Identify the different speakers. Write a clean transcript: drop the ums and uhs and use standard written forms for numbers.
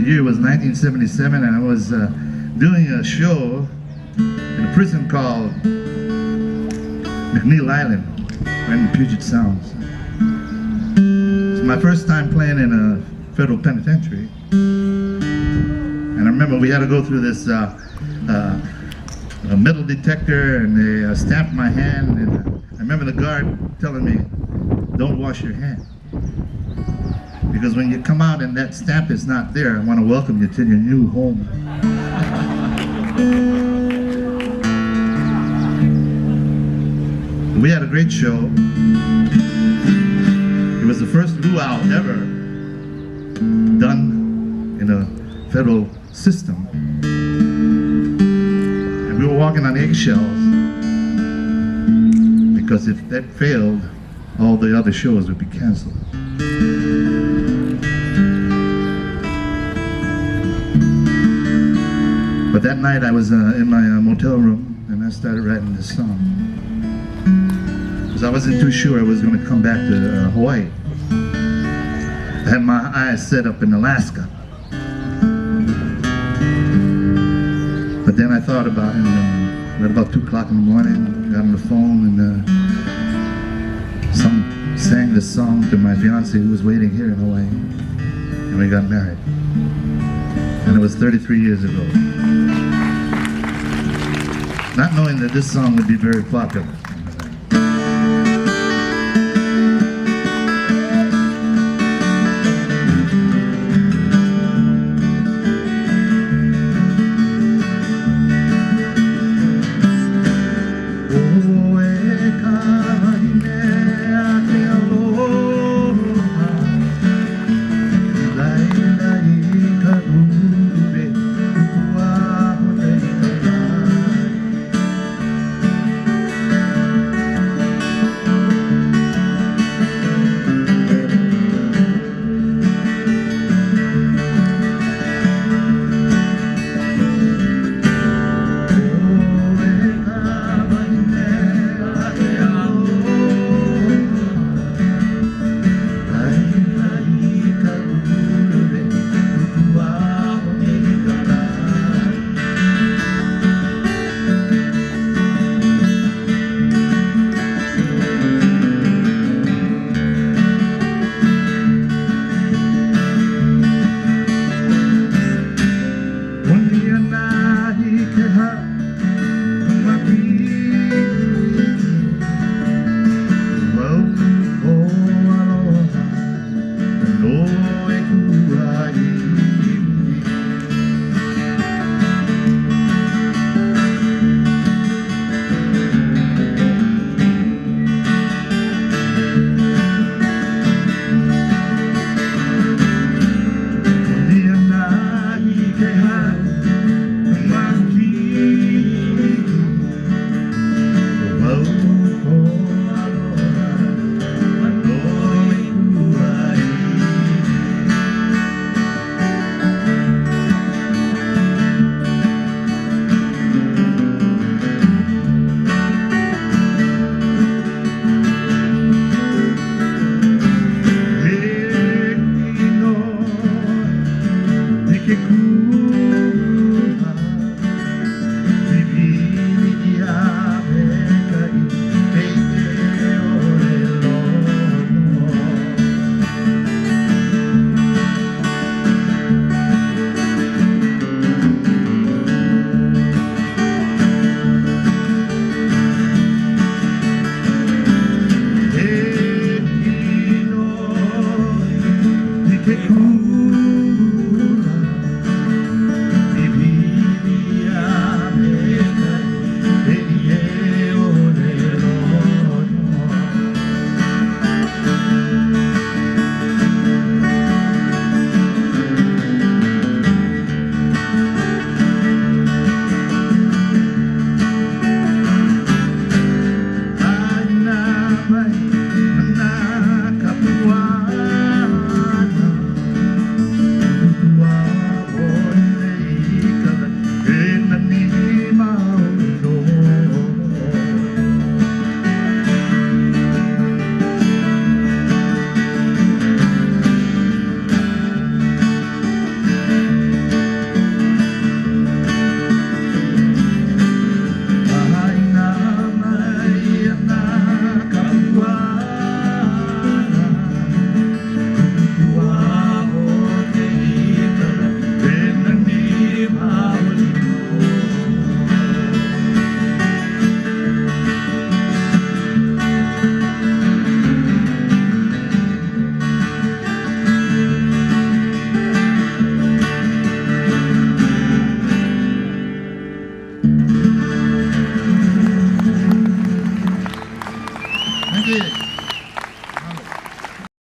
Speaker 1: year was 1977, and I was doing a show in a prison called McNeil Island, right in Puget Sound. It's my first time playing in a federal penitentiary. And I remember we had to go through this a metal detector, and they stamped my hand, and I remember the guard telling me, don't wash your hand. Because when you come out and that stamp is not there, I want to welcome you to your new home. We had a great show. It was the first luau ever done in a federal system. And we were walking on eggshells because if that failed, all the other shows would be canceled. But that night I was in my motel room, and I started writing this song. Because I wasn't too sure I was going to come back to Hawaii. I had my eyes set up in Alaska. But then I thought about it, and at about 2 o'clock in the morning, got on the phone, and sang this song to my fiance who was waiting here in Hawaii. And we got married. And it was 33 years ago. Not knowing that this song would be very popular.
Speaker 2: Ooh.